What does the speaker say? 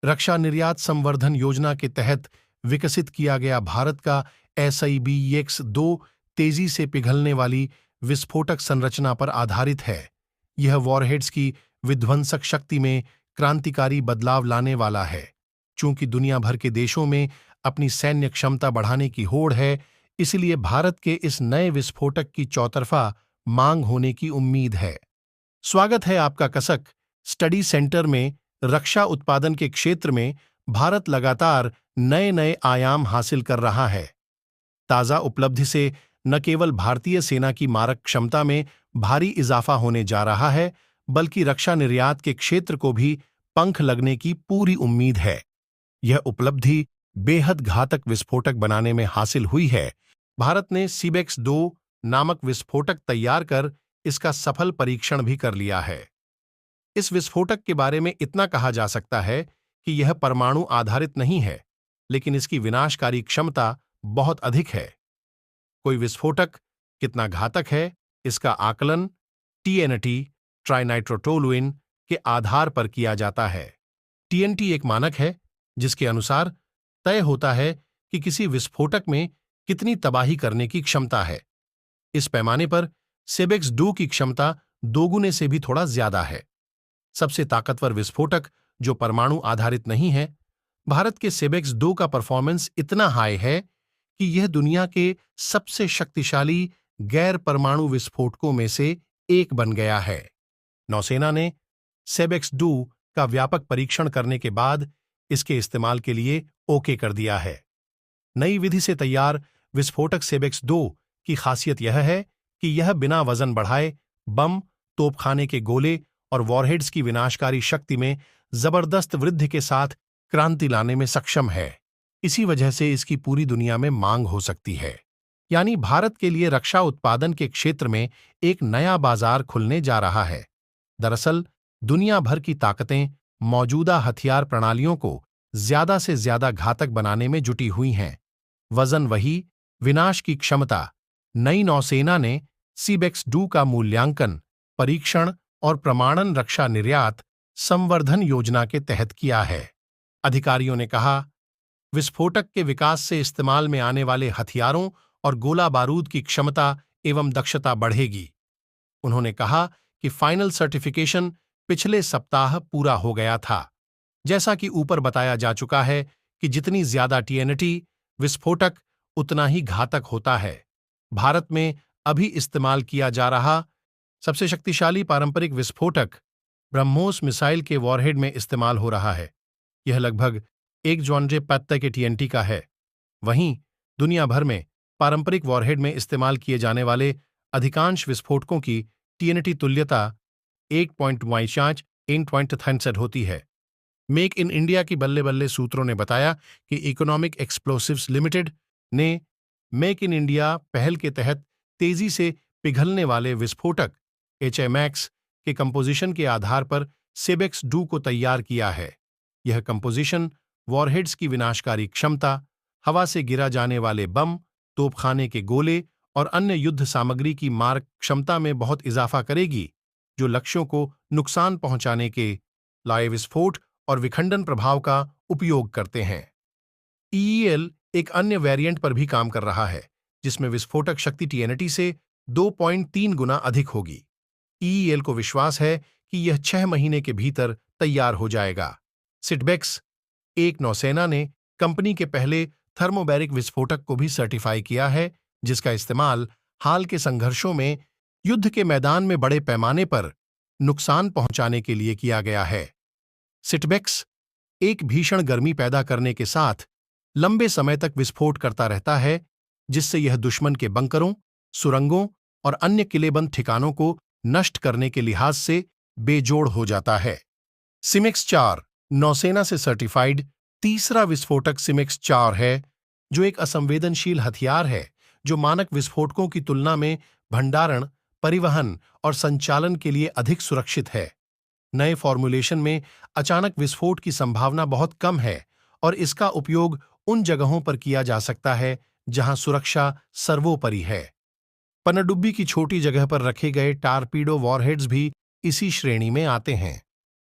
रक्षा निर्यात संवर्धन योजना के तहत विकसित किया गया भारत का SIBX-2 तेजी से पिघलने वाली विस्फोटक संरचना पर आधारित है। यह वॉरहेड्स की विध्वंसक शक्ति में क्रांतिकारी बदलाव लाने वाला है। चूंकि दुनिया भर के देशों में अपनी सैन्य क्षमता बढ़ाने की होड़ है, इसलिए भारत के इस नए विस्फोटक की चौतरफा मांग होने की उम्मीद है। स्वागत है आपका कसक स्टडी सेंटर में। रक्षा उत्पादन के क्षेत्र में भारत लगातार नए नए आयाम हासिल कर रहा है। ताजा उपलब्धि से न केवल भारतीय सेना की मारक क्षमता में भारी इजाफा होने जा रहा है, बल्कि रक्षा निर्यात के क्षेत्र को भी पंख लगने की पूरी उम्मीद है। यह उपलब्धि बेहद घातक विस्फोटक बनाने में हासिल हुई है। भारत ने CBEX-2 नामक विस्फोटक तैयार कर इसका सफल परीक्षण भी कर लिया है। इस विस्फोटक के बारे में इतना कहा जा सकता है कि यह परमाणु आधारित नहीं है, लेकिन इसकी विनाशकारी क्षमता बहुत अधिक है। कोई विस्फोटक कितना घातक है, इसका आकलन TNT ट्राइनाइट्रोटोलुइन के आधार पर किया जाता है। TNT एक मानक है जिसके अनुसार तय होता है कि किसी विस्फोटक में कितनी तबाही करने की क्षमता है। इस पैमाने पर CBEX-2 की क्षमता दोगुने से भी थोड़ा ज्यादा है। सबसे ताकतवर विस्फोटक जो परमाणु आधारित नहीं है, भारत के CBEX-2 का परफॉर्मेंस इतना हाई है कि यह दुनिया के सबसे शक्तिशाली गैर परमाणु विस्फोटकों में से एक बन गया है। नौसेना ने CBEX-2 का व्यापक परीक्षण करने के बाद इसके इस्तेमाल के लिए ओके कर दिया है। नई विधि से तैयार विस्फोटक CBEX-2 की खासियत यह है कि यह बिना वजन बढ़ाए बम, तोपखाने के गोले और वॉरहेड्स की विनाशकारी शक्ति में जबरदस्त वृद्धि के साथ क्रांति लाने में सक्षम है। इसी वजह से इसकी पूरी दुनिया में मांग हो सकती है। यानी भारत के लिए रक्षा उत्पादन के क्षेत्र में एक नया बाजार खुलने जा रहा है। दरअसल दुनिया भर की ताकतें मौजूदा हथियार प्रणालियों को ज्यादा से ज्यादा घातक बनाने में जुटी हुई हैं। वजन वही, विनाश की क्षमता। नई नौसेना ने CBEX-2 का मूल्यांकन, परीक्षण और प्रमाणन रक्षा निर्यात संवर्धन योजना के तहत किया है। अधिकारियों ने कहा, विस्फोटक के विकास से इस्तेमाल में आने वाले हथियारों और गोला बारूद की क्षमता एवं दक्षता बढ़ेगी। उन्होंने कहा कि फाइनल सर्टिफिकेशन पिछले सप्ताह पूरा हो गया था। जैसा कि ऊपर बताया जा चुका है कि जितनी ज्यादा TNT विस्फोटक उतना ही घातक होता है। भारत में अभी इस्तेमाल किया जा रहा सबसे शक्तिशाली पारंपरिक विस्फोटक ब्रह्मोस मिसाइल के वॉरहेड में इस्तेमाल हो रहा है। यह लगभग 1 जॉनरे पत्ते के TNT का है। वहीं दुनिया भर में पारंपरिक वॉरहेड में इस्तेमाल किए जाने वाले अधिकांश विस्फोटकों की TNT तुल्यता 1.5 होती है। मेक इन इंडिया की बल्ले बल्ले सूत्रों ने बताया कि इकोनॉमिक एक्सप्लोसिव्स लिमिटेड ने मेक इन इंडिया पहल के तहत तेजी से पिघलने वाले विस्फोटक HMX के कंपोजिशन के आधार पर CBEX-2 को तैयार किया है। यह कंपोजिशन वॉरहेड्स की विनाशकारी क्षमता, हवा से गिरा जाने वाले बम, तोपखाने के गोले और अन्य युद्ध सामग्री की मारक क्षमता में बहुत इजाफा करेगी, जो लक्ष्यों को नुकसान पहुंचाने के लिए विस्फोट और विखंडन प्रभाव का उपयोग करते हैं। EEL एक अन्य वेरिएंट पर भी काम कर रहा है, जिसमें विस्फोटक शक्ति TNT से 2.3 गुना अधिक होगी। EEL को विश्वास है कि यह 6 महीने के भीतर तैयार हो जाएगा। SIBEX एक नौसेना ने कंपनी के पहले थर्मोबैरिक विस्फोटक को भी सर्टिफाई किया है, जिसका इस्तेमाल हाल के संघर्षों में युद्ध के मैदान में बड़े पैमाने पर नुकसान पहुंचाने के लिए किया गया है। SIBEX एक भीषण गर्मी पैदा करने के साथ लंबे समय तक विस्फोट करता रहता है, जिससे यह दुश्मन के बंकरों, सुरंगों और अन्य किलेबंद ठिकानों को नष्ट करने के लिहाज से बेजोड़ हो जाता है। CMEX-4 नौसेना से सर्टिफाइड तीसरा विस्फोटक CMEX-4 है, जो एक असंवेदनशील हथियार है जो मानक विस्फोटकों की तुलना में भंडारण, परिवहन और संचालन के लिए अधिक सुरक्षित है। नए फॉर्मुलेशन में अचानक विस्फोट की संभावना बहुत कम है और इसका उपयोग उन जगहों पर किया जा सकता है जहां सुरक्षा सर्वोपरि है। पनडुब्बी की छोटी जगह पर रखे गए टारपीडो वॉरहेड्स भी इसी श्रेणी में आते हैं।